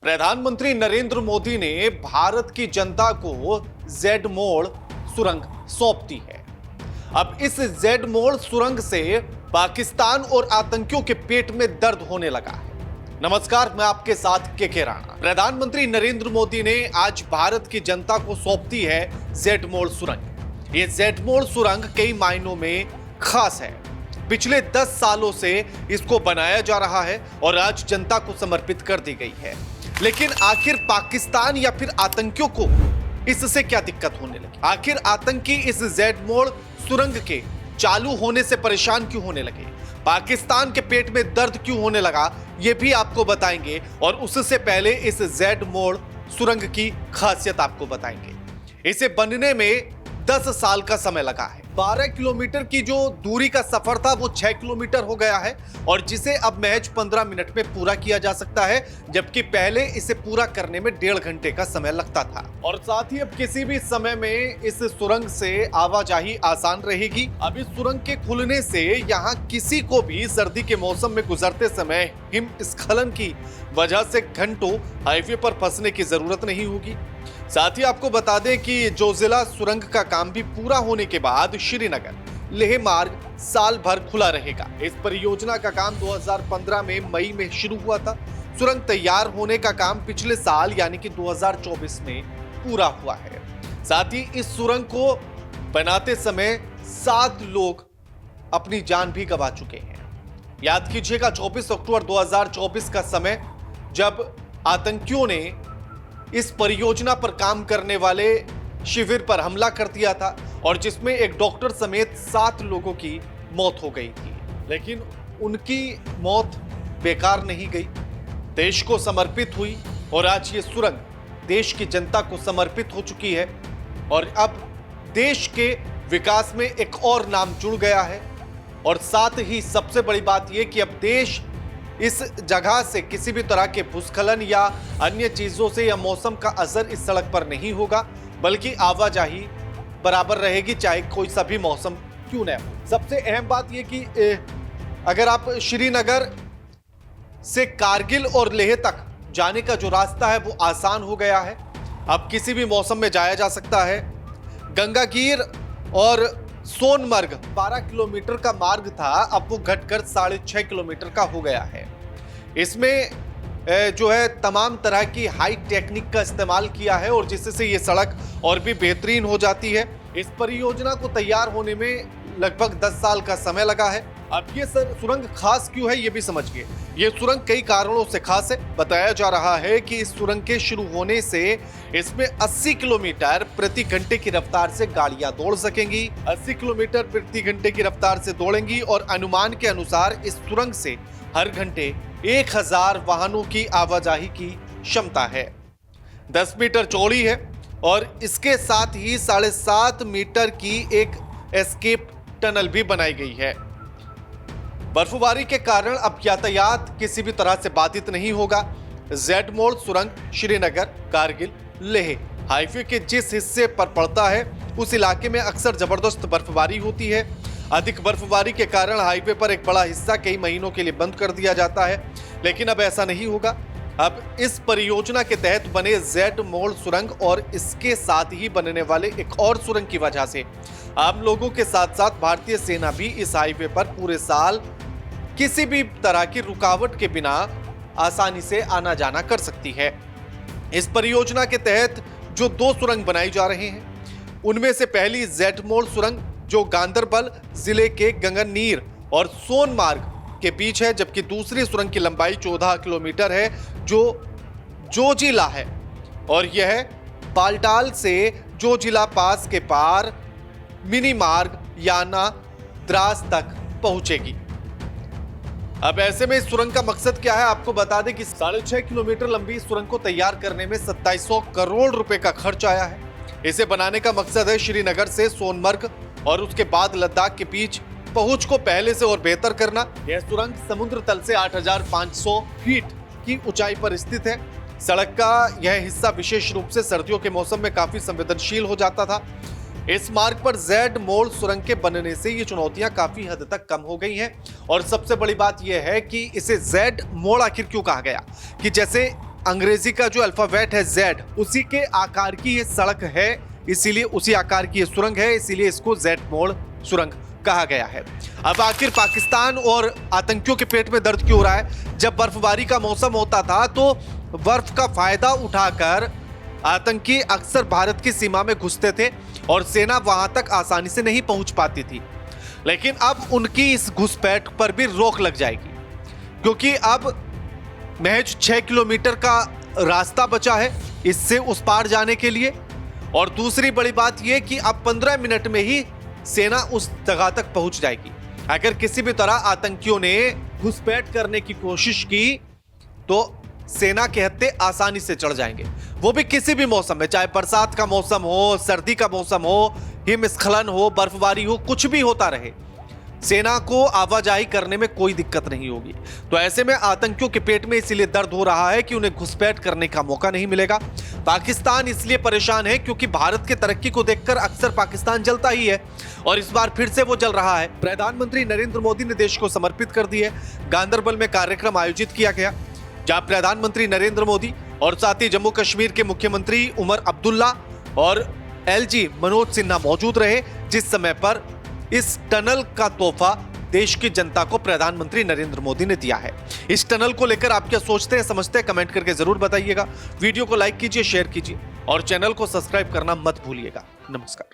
प्रधानमंत्री नरेंद्र मोदी ने भारत की जनता को जेड मोड़ सुरंग सौंप दी है। अब इस जेड मोड़ सुरंग से पाकिस्तान और आतंकियों के पेट में दर्द होने लगा है। नमस्कार, मैं आपके साथ के राणा। प्रधानमंत्री नरेंद्र मोदी ने आज भारत की जनता को सौंप दी है जेड मोड़ सुरंग। ये जेड मोड़ सुरंग कई मायनों में खास है। पिछले 10 सालों से इसको बनाया जा रहा है और आज जनता को समर्पित कर दी गई है। लेकिन आखिर पाकिस्तान या फिर आतंकियों को इससे क्या दिक्कत होने लगी? आखिर आतंकी इस जेड मोड़ सुरंग के चालू होने से परेशान क्यों होने लगे? पाकिस्तान के पेट में दर्द क्यों होने लगा, ये भी आपको बताएंगे। और उससे पहले इस जेड मोड़ सुरंग की खासियत आपको बताएंगे। इसे बनने में 10 साल का समय लगा है। 12 किलोमीटर की जो दूरी का सफर था वो 6 किलोमीटर हो गया है और जिसे अब महज 15 मिनट में पूरा किया जा सकता है, जबकि पहले इसे पूरा करने में 1.5 घंटे का समय लगता था। और साथ ही अब किसी भी समय में इस सुरंग से आवाजाही आसान रहेगी। अब इस सुरंग के खुलने से यहाँ किसी को भी सर्दी के मौसम में गुजरते समय हिमस्खलन की वजह से घंटों हाईवे पर फंसने की जरूरत नहीं होगी। साथ ही आपको बता दें कि जो जिला सुरंग का काम भी पूरा होने के बाद श्रीनगर लेह मार्ग साल भर खुला रहेगा। इस परियोजना का काम 2015 में मई में शुरू हुआ था। सुरंग तैयार होने का काम पिछले साल यानी कि 2024 में पूरा हुआ है। साथ ही इस सुरंग को बनाते समय 7 लोग अपनी जान भी गंवा चुके हैं। याद कीजिएगा 24 अक्टूबर 2024 का समय, जब आतंकियों ने इस परियोजना पर काम करने वाले शिविर पर हमला कर दिया था और जिसमें एक डॉक्टर समेत 7 लोगों की मौत हो गई थी। लेकिन उनकी मौत बेकार नहीं गई, देश को समर्पित हुई और आज ये सुरंग देश की जनता को समर्पित हो चुकी है। और अब देश के विकास में एक और नाम जुड़ गया है। और साथ ही सबसे बड़ी बात यह कि अब देश इस जगह से किसी भी तरह के भूस्खलन या अन्य चीजों से या मौसम का असर इस सड़क पर नहीं होगा, बल्कि आवाजाही बराबर रहेगी, चाहे कोई सा भी मौसम क्यों न हो। सबसे अहम बात यह कि अगर आप श्रीनगर से कारगिल और लेह तक जाने का जो रास्ता है वो आसान हो गया है। अब किसी भी मौसम में जाया जा सकता है। गंगागीर और सोनमर्ग 12 किलोमीटर का मार्ग था, अब वो घटकर 6.5 किलोमीटर का हो गया है। इसमें जो है तमाम तरह की हाई टेक्निक का इस्तेमाल किया है और जिससे ये सड़क और भी बेहतरीन हो जाती है। इस परियोजना को तैयार होने में लगभग 10 साल का समय लगा है। अब ये सुरंग खास क्यों है ये भी समझिए। ये सुरंग कई कारणों से खास है। बताया जा रहा है कि इस सुरंग के शुरू होने से इसमें 80 किलोमीटर प्रति घंटे की रफ्तार से गाड़ियां दौड़ सकेंगी। 80 किलोमीटर प्रति घंटे की रफ्तार से दौड़ेंगी और अनुमान के अनुसार इस सुरंग से हर घंटे 1000 वाहनों की आवाजाही की क्षमता है। 10 मीटर चौड़ी है और इसके साथ ही 7.5 मीटर की एक एस्केप टनल भी बनाई गई है। बर्फबारी के कारण अब यातायात किसी भी तरह से बाधित नहीं होगा। जेड मोड़ सुरंग श्रीनगर कारगिल लेह हाईवे के जिस हिस्से पर पड़ता है उस इलाके में अक्सर जबरदस्त बर्फबारी होती है। अधिक बर्फबारी के कारण हाईवे पर एक बड़ा हिस्सा कई महीनों के लिए बंद कर दिया जाता है, लेकिन अब ऐसा नहीं होगा। अब इस परियोजना के तहत बने जेड मोड़ सुरंग और इसके साथ ही बनने वाले एक और सुरंग की वजह से आम लोगों के साथ साथ भारतीय सेना भी इस हाईवे पर पूरे साल किसी भी तरह की रुकावट के बिना आसानी से आना जाना कर सकती है। इस परियोजना के तहत जो 2 सुरंग बनाई जा रहे हैं उनमें से पहली जेड मोड़ सुरंग जो गांदरबल जिले के गगननीर और सोनमार्ग के बीच है, जबकि दूसरी सुरंग की लंबाई 14 किलोमीटर है जो जोजिला है और यह बाल्टाल से जोजिला पास के पार मिनी मार्ग याना द्रास तक पहुंचेगी। अब ऐसे में इस सुरंग का मकसद क्या है आपको बता दें कि 6.5 किलोमीटर लंबी इस सुरंग को तैयार करने में 2700 करोड़ रुपए का खर्च आया है। इसे बनाने का मकसद है श्रीनगर से सोनमर्ग और उसके बाद लद्दाख के बीच पहुंच को पहले से और बेहतर करना। यह सुरंग समुद्र तल से 8500 फीट की ऊंचाई पर स्थित है। सड़क का यह हिस्सा विशेष रूप से सर्दियों के मौसम में काफी संवेदनशील हो जाता था। इस मार्ग पर जेड मोड़ सुरंग के बनने से ये चुनौतियां काफी हद तक कम हो गई हैं। और सबसे बड़ी बात यह है कि इसे जेड मोड़ आखिर क्यों कहा गया, कि जैसे अंग्रेजी का जो अल्फाबेट है जेड, उसी के आकार की ये सड़क है, इसीलिए उसी आकार की ये सुरंग है, इसीलिए इसको जेड मोड़ सुरंग कहा गया है। अब आखिर पाकिस्तान और आतंकियों के पेट में दर्द क्यों हो रहा है? जब बर्फबारी का मौसम होता था तो बर्फ का फायदा उठाकर आतंकी अक्सर भारत की सीमा में घुसते थे और सेना वहां तक आसानी से नहीं पहुंच पाती थी। लेकिन अब उनकी इस घुसपैठ पर भी रोक लग जाएगी, क्योंकि अब महज 6 किलोमीटर का रास्ता बचा है इससे उस पार जाने के लिए। और दूसरी बड़ी बात यह कि अब 15 मिनट में ही सेना उस जगह तक पहुंच जाएगी। अगर किसी भी तरह आतंकियों ने घुसपैठ करने की कोशिश की तो सेना के हत्थे आसानी से चढ़ जाएंगे, वो भी किसी भी मौसम में, चाहे बरसात का मौसम हो, सर्दी का मौसम हो, हिमस्खलन हो, बर्फबारी हो, कुछ भी होता रहे, सेना को आवाजाही करने में कोई दिक्कत नहीं होगी। तो ऐसे में आतंकियों के पेट में इसीलिए दर्द हो रहा है कि उन्हें घुसपैठ करने का मौका नहीं मिलेगा। पाकिस्तान इसलिए परेशान है क्योंकि भारत की तरक्की को देखकर अक्सर पाकिस्तान जलता ही है और इस बार फिर से वो जल रहा है। प्रधानमंत्री नरेंद्र मोदी ने देश को समर्पित कर दी है। गांदरबल में कार्यक्रम आयोजित किया गया जहां प्रधानमंत्री नरेंद्र मोदी और साथ ही जम्मू कश्मीर के मुख्यमंत्री उमर अब्दुल्ला और एलजी मनोज सिन्हा मौजूद रहे, जिस समय पर इस टनल का तोहफा देश की जनता को प्रधानमंत्री नरेंद्र मोदी ने दिया है। इस टनल को लेकर आप क्या सोचते हैं, समझते हैं, कमेंट करके जरूर बताइएगा। वीडियो को लाइक कीजिए, शेयर कीजिए और चैनल को सब्सक्राइब करना मत भूलिएगा। नमस्कार।